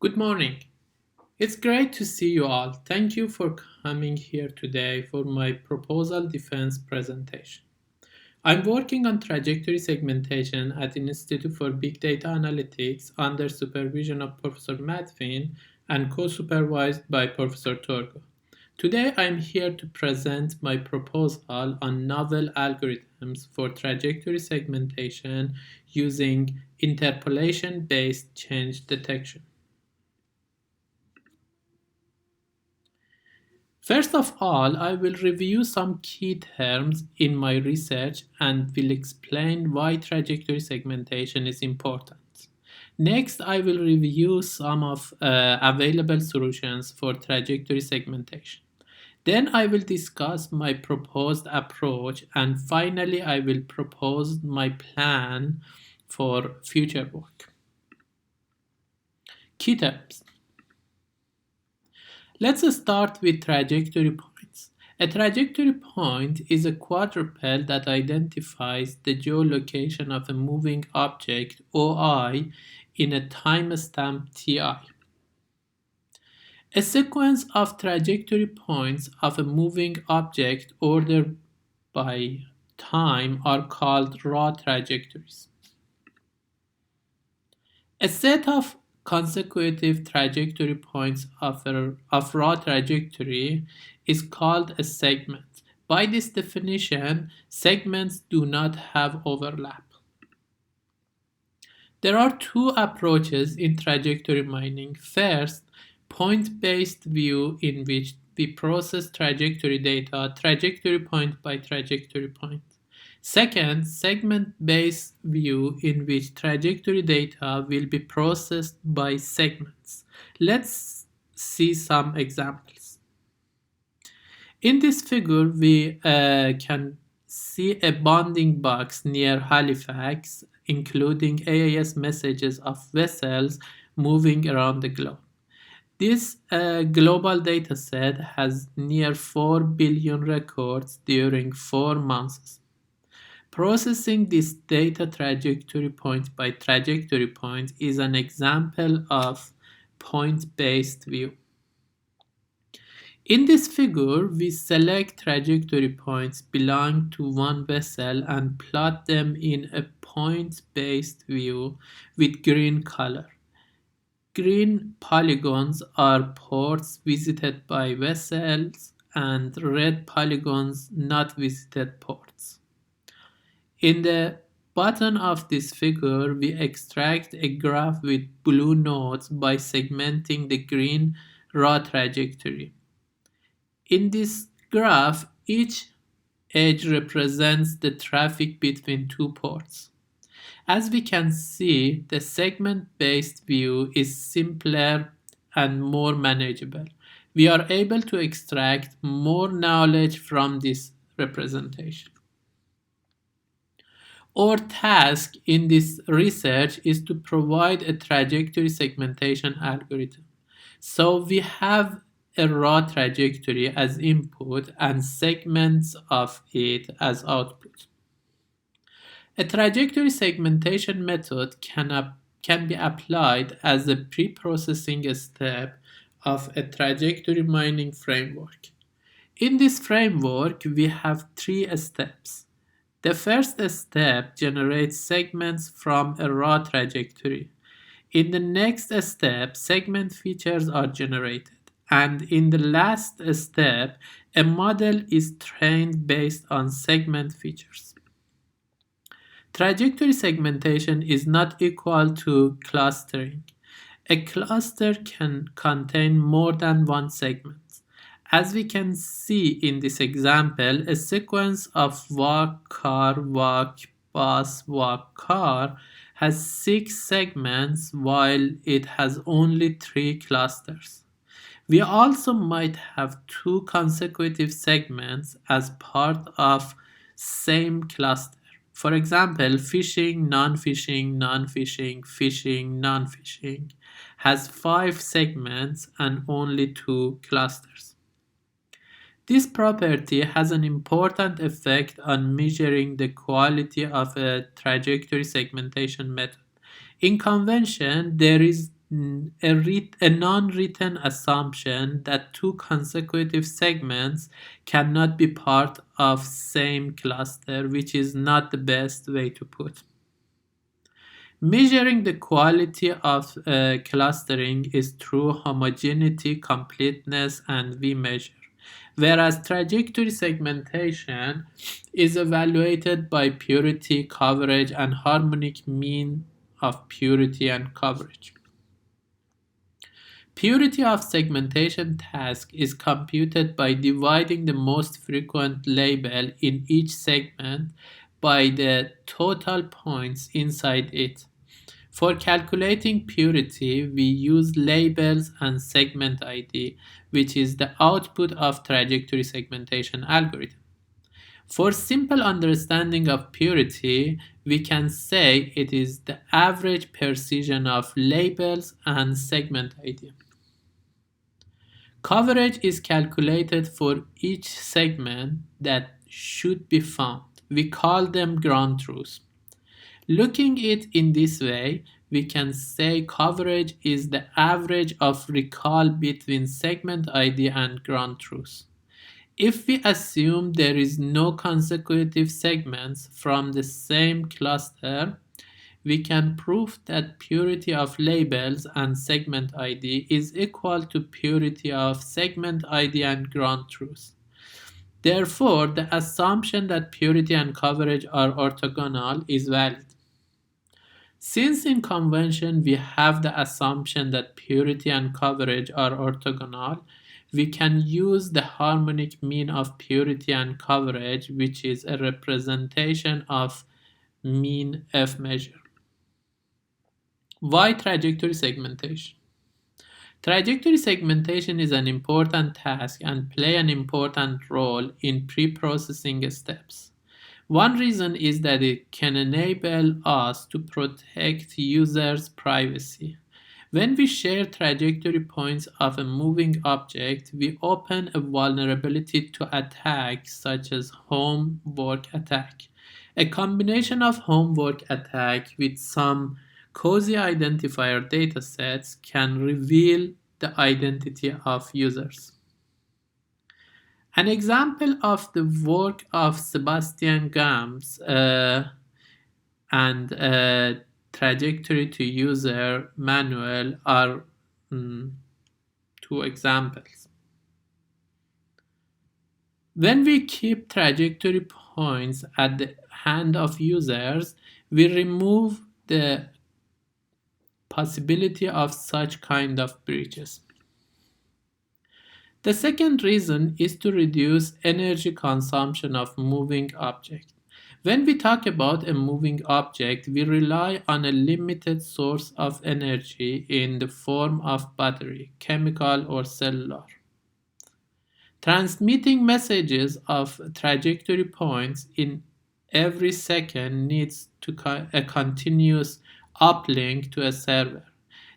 Good morning. It's great to see you all. Thank you for coming here today for my proposal defense presentation. I'm working on trajectory segmentation at the Institute for Big Data Analytics under supervision of Professor Madfin and co-supervised by Professor Torgo. Today I'm here to present my proposal on novel algorithms for trajectory segmentation using interpolation-based change detection. First of all, I will review some key terms in my research and will explain why trajectory segmentation is important. Next, I will review some of available solutions for trajectory segmentation. Then I will discuss my proposed approach, and finally I will propose my plan for future work. Key terms. Let's start with trajectory points. A trajectory point is a quadruped that identifies the geolocation of a moving object OI in a timestamp TI. A sequence of trajectory points of a moving object ordered by time are called raw trajectories. A set of consecutive trajectory points of raw trajectory is called a segment. By this definition, segments do not have overlap. There are two approaches in trajectory mining. First, point-based view, in which we process trajectory data trajectory point by trajectory point. Second, segment-based view, in which trajectory data will be processed by segments. Let's see some examples. In this figure, we can see a bounding box near Halifax, including AIS messages of vessels moving around the globe. This global dataset has near 4 billion records during 4 months. Processing this data trajectory point by trajectory point is an example of point-based view. In this figure, we select trajectory points belong to one vessel and plot them in a point-based view with green color. Green polygons are ports visited by vessels and red polygons not visited ports. In the bottom of this figure, we extract a graph with blue nodes by segmenting the green raw trajectory. In this graph, each edge represents the traffic between two ports. As we can see, the segment-based view is simpler and more manageable. We are able to extract more knowledge from this representation. Our task in this research is to provide a trajectory segmentation algorithm. So we have a raw trajectory as input and segments of it as output. A trajectory segmentation method can be applied as a pre-processing step of a trajectory mining framework. In this framework, we have 3 steps. The first step generates segments from a raw trajectory. In the next step, segment features are generated. And in the last step, a model is trained based on segment features. Trajectory segmentation is not equal to clustering. A cluster can contain more than one segment. As we can see in this example, a sequence of walk, car, walk, bus, walk, car has 6 segments while it has only 3 clusters. We also might have 2 consecutive segments as part of same cluster. For example, fishing, non-fishing, non-fishing, fishing, non-fishing has 5 segments and only 2 clusters. This property has an important effect on measuring the quality of a trajectory segmentation method. In convention, there is a non-written assumption that two consecutive segments cannot be part of same cluster, which is not the best way to put. Measuring the quality of clustering is through homogeneity, completeness, and V measure, whereas trajectory segmentation is evaluated by purity, coverage, and harmonic mean of purity and coverage. Purity of segmentation task is computed by dividing the most frequent label in each segment by the total points inside it. For calculating purity, we use labels and segment ID, which is the output of trajectory segmentation algorithm. For simple understanding of purity, we can say it is the average precision of labels and segment ID. Coverage is calculated for each segment that should be found. We call them ground truths. Looking it in this way, we can say coverage is the average of recall between segment ID and ground truth. If we assume there is no consecutive segments from the same cluster, we can prove that purity of labels and segment ID is equal to purity of segment ID and ground truth. Therefore, the assumption that purity and coverage are orthogonal is valid. Since in convention we have the assumption that purity and coverage are orthogonal, we can use the harmonic mean of purity and coverage, which is a representation of mean F measure. Why trajectory segmentation? Trajectory segmentation is an important task and play an important role in pre-processing steps. One reason is that it can enable us to protect users' privacy. When we share trajectory points of a moving object, we open a vulnerability to attacks such as homework attack. A combination of homework attack with some cozy identifier datasets can reveal the identity of users. An example of the work of Sebastian Gams and trajectory to user manual are two examples. When we keep trajectory points at the hand of users, we remove the possibility of such kind of breaches. The second reason is to reduce energy consumption of moving object. When we talk about a moving object, we rely on a limited source of energy in the form of battery, chemical, or cellular. Transmitting messages of trajectory points in every second needs a continuous uplink to a server.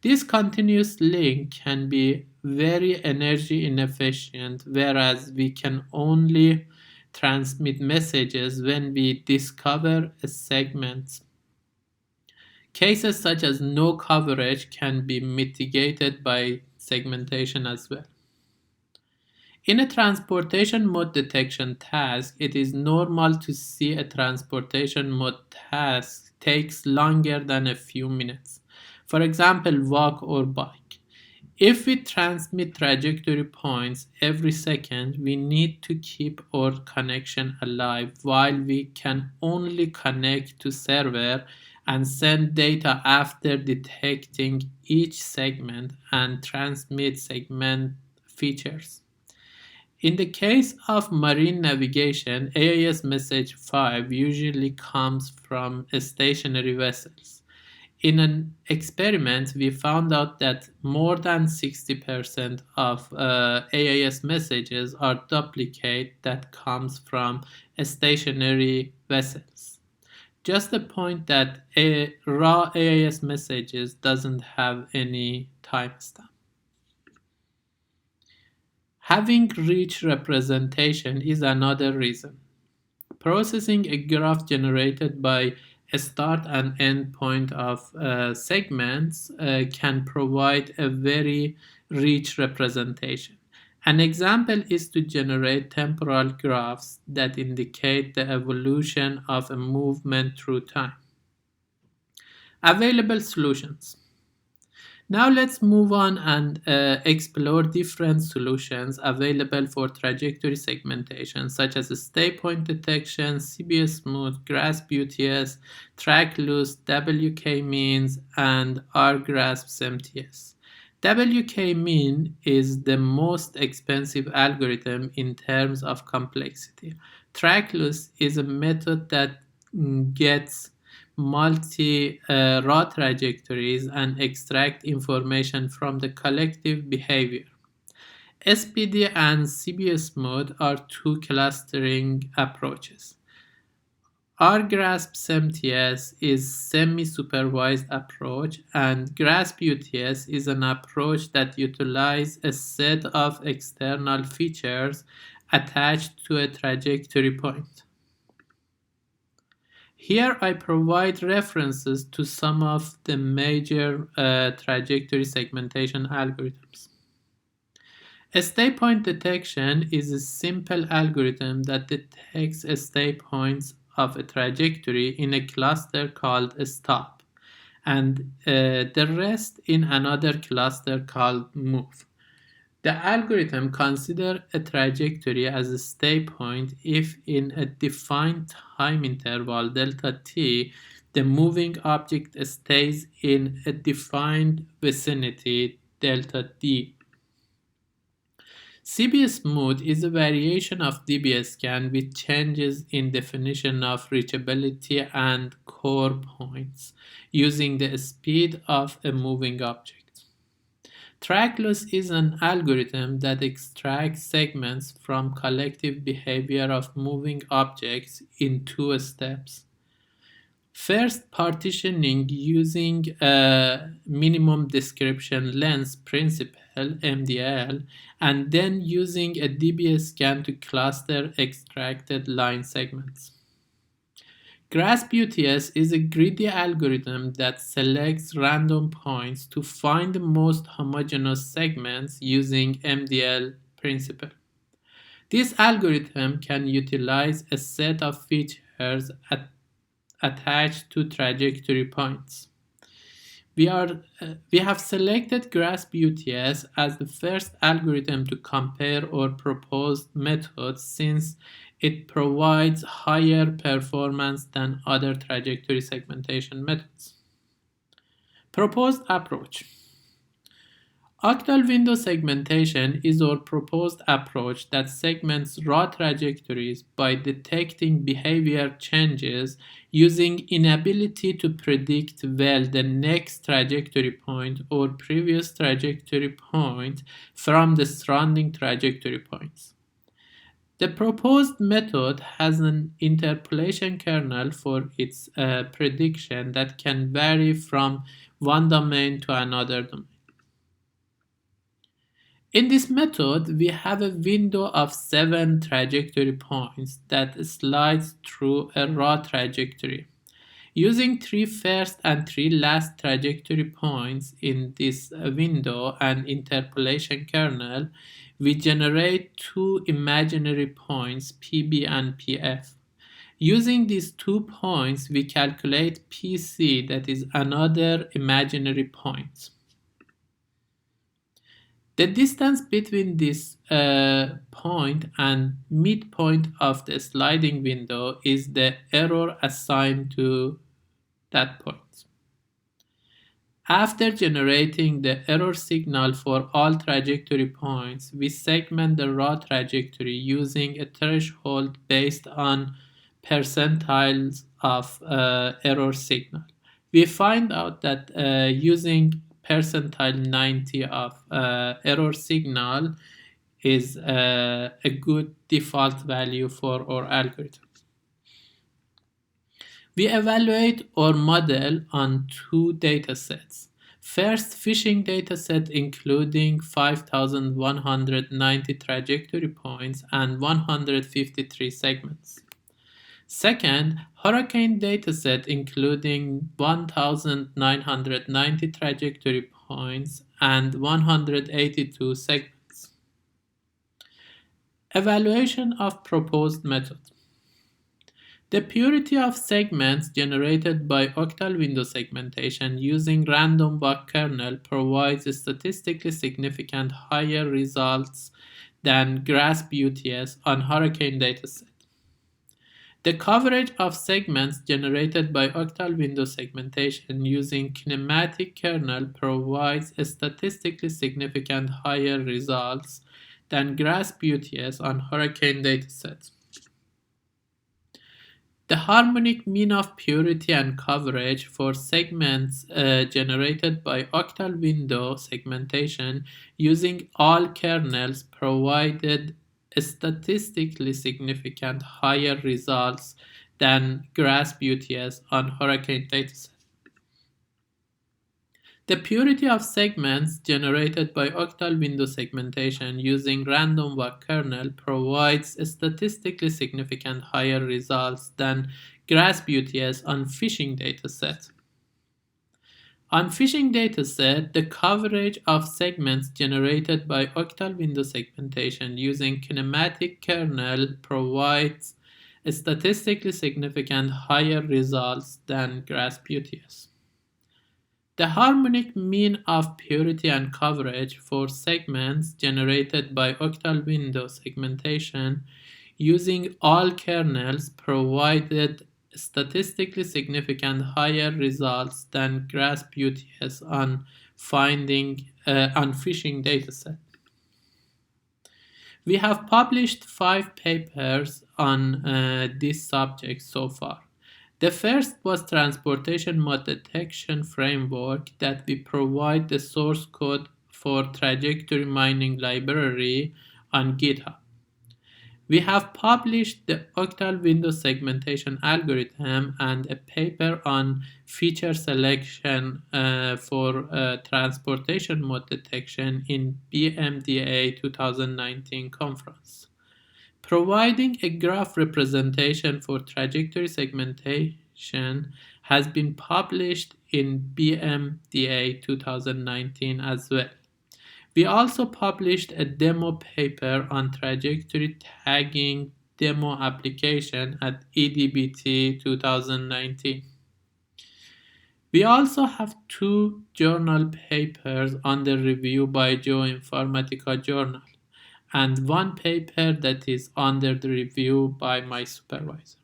This continuous link can be very energy inefficient, whereas we can only transmit messages when we discover a segment. Cases such as no coverage can be mitigated by segmentation as well. In a transportation mode detection task, it is normal to see a transportation mode task takes longer than a few minutes. For example, walk or bike. If we transmit trajectory points every second, we need to keep our connection alive while we can only connect to server and send data after detecting each segment and transmit segment features. In the case of marine navigation, AIS message 5 usually comes from stationary vessels. In an experiment, we found out that more than 60% of AIS messages are duplicate that comes from stationary vessels. Just the point that raw AIS messages doesn't have any timestamp. Having rich representation is another reason. Processing a graph generated by a start and end point of segments can provide a very rich representation. An example is to generate temporal graphs that indicate the evolution of a movement through time. Available solutions. Now let's move on and explore different solutions available for trajectory segmentation, such as stay point detection, CBS smooth, grasp UTS, track loss, WK means, and rgrasp MTS. WK mean is the most expensive algorithm in terms of complexity. Track loss is a method that gets multi-raw trajectories and extract information from the collective behavior. SPD and CBS mode are two clustering approaches. rgrasp MTS is semi-supervised approach, and grasp UTS is an approach that utilizes a set of external features attached to a trajectory point. Here I provide references to some of the major trajectory segmentation algorithms. A stay point detection is a simple algorithm that detects stay points of a trajectory in a cluster called a stop, and the rest in another cluster called move. The algorithm considers a trajectory as a stay point if in a defined time interval delta t, the moving object stays in a defined vicinity delta d. CBS mode is a variation of DBSCAN with changes in definition of reachability and core points using the speed of a moving object. Track loss is an algorithm that extracts segments from collective behavior of moving objects in two steps. First, partitioning using a minimum description length principle (MDL), and then using a DBSCAN to cluster extracted line segments. Grasp UTS is a greedy algorithm that selects random points to find the most homogeneous segments using MDL principle. This algorithm can utilize a set of features attached to trajectory points. We have selected Grasp UTS as the first algorithm to compare our proposed methods since it provides higher performance than other trajectory segmentation methods. Proposed approach. Octal window segmentation is our proposed approach that segments raw trajectories by detecting behavior changes using inability to predict well the next trajectory point or previous trajectory point from the surrounding trajectory points. The proposed method has an interpolation kernel for its prediction that can vary from one domain to another domain. In this method, we have a window of 7 trajectory points that slides through a raw trajectory. Using 3 first and 3 last trajectory points in this window and interpolation kernel, we generate 2 imaginary points, PB and PF. Using these 2 points, we calculate PC, that is another imaginary point. The distance between this point and midpoint of the sliding window is the error assigned to that point. After generating the error signal for all trajectory points, we segment the raw trajectory using a threshold based on percentiles of error signal. We find out that using percentile 90 of error signal is a good default value for our algorithm. We evaluate our model on 2 datasets. First, fishing dataset including 5,190 trajectory points and 153 segments. Second, hurricane dataset including 1,990 trajectory points and 182 segments. Evaluation of proposed method. The purity of segments generated by octal window segmentation using random walk kernel provides statistically significant higher results than GRASP UTS on hurricane dataset. The coverage of segments generated by octal window segmentation using kinematic kernel provides statistically significant higher results than GRASP UTS on hurricane datasets. The harmonic mean of purity and coverage for segments generated by octal window segmentation using all kernels provided statistically significant higher results than GRASP UTS on hurricane datasets. The purity of segments generated by octal window segmentation using random walk kernel provides statistically significant higher results than GRASP UTS on phishing dataset. On phishing dataset, the coverage of segments generated by octal window segmentation using kinematic kernel provides statistically significant higher results than GRASP UTS. The harmonic mean of purity and coverage for segments generated by octal window segmentation using all kernels provided statistically significant higher results than GRASP UTS on phishing dataset. We have published 5 papers on this subject so far. The first was transportation mode detection framework that we provide the source code for trajectory mining library on GitHub. We have published the octal window segmentation algorithm and a paper on feature selection for transportation mode detection in BMDA 2019 conference. Providing a graph representation for trajectory segmentation has been published in BMDA 2019 as well. We also published a demo paper on trajectory tagging demo application at EDBT 2019. We also have 2 journal papers under review by Geoinformatica Journal and 1 paper that is under the review by my supervisor.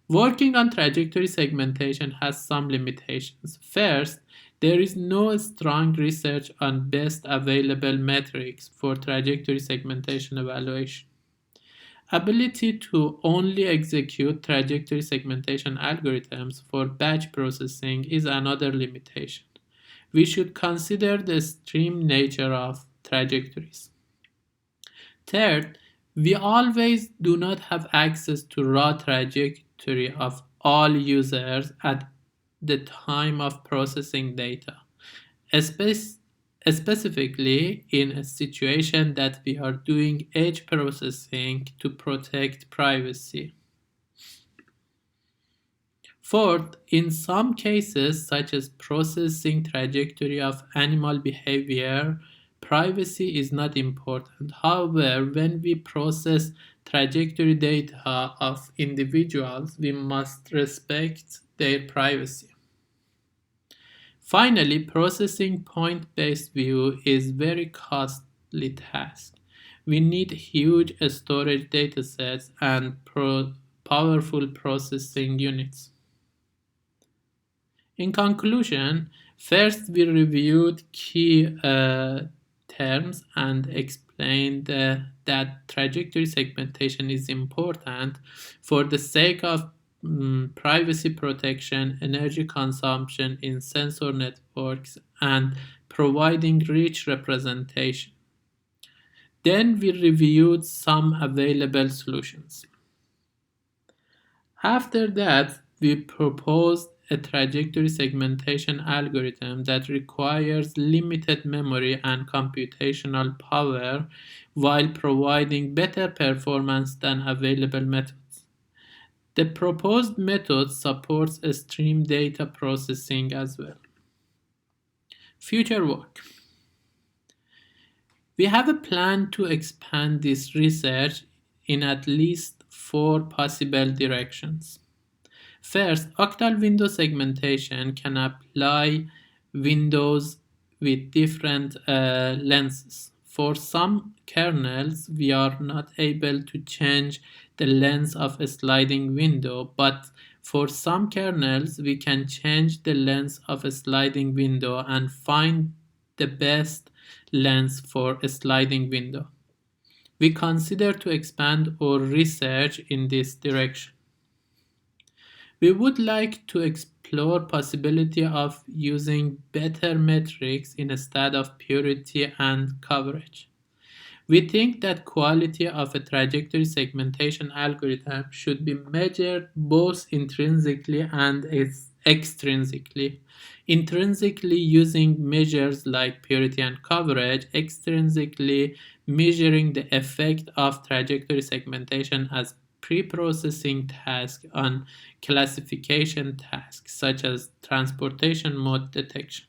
Working on trajectory segmentation has some limitations. First, there is no strong research on best available metrics for trajectory segmentation evaluation. Ability to only execute trajectory segmentation algorithms for batch processing is another limitation. We should consider the stream nature of trajectories. Third, we always do not have access to raw trajectory of all users at the time of processing data, specifically in a situation that we are doing edge processing to protect privacy. Fourth, in some cases, such as processing trajectory of animal behavior, privacy is not important. However, when we process trajectory data of individuals, we must respect their privacy. Finally, processing point-based view is very costly task. We need huge storage datasets and powerful processing units. In conclusion, first we reviewed key terms and explained that trajectory segmentation is important for the sake of privacy protection, energy consumption in sensor networks, and providing rich representation. Then we reviewed some available solutions. After that, we proposed a trajectory segmentation algorithm that requires limited memory and computational power while providing better performance than available methods. The proposed method supports stream data processing as well. Future work. We have a plan to expand this research in at least four possible directions. First, octal window segmentation can apply windows with different lenses. For some kernels, we are not able to change the length of a sliding window, but for some kernels, we can change the length of a sliding window and find the best length for a sliding window. We consider to expand our research in this direction. We would like to explore possibility of using better metrics instead of purity and coverage. We think that quality of a trajectory segmentation algorithm should be measured both intrinsically and extrinsically. Intrinsically using measures like purity and coverage, extrinsically measuring the effect of trajectory segmentation as pre-processing tasks on classification tasks such as transportation mode detection.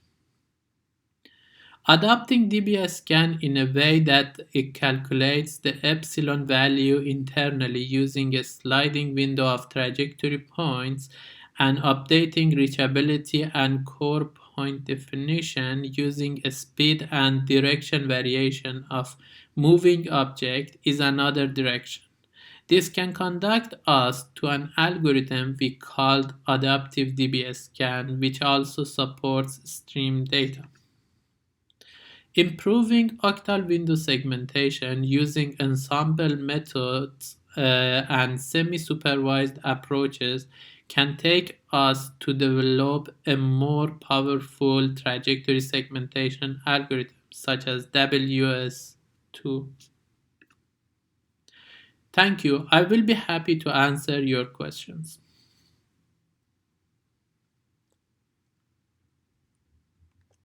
Adapting dbScan in a way that it calculates the epsilon value internally using a sliding window of trajectory points and updating reachability and core point definition using a speed and direction variation of moving object is another direction. This can conduct us to an algorithm we called adaptive dbScan, which also supports stream data. Improving octal window segmentation using ensemble methods and semi-supervised approaches can take us to develop a more powerful trajectory segmentation algorithm such as WS2. Thank you. I will be happy to answer your questions.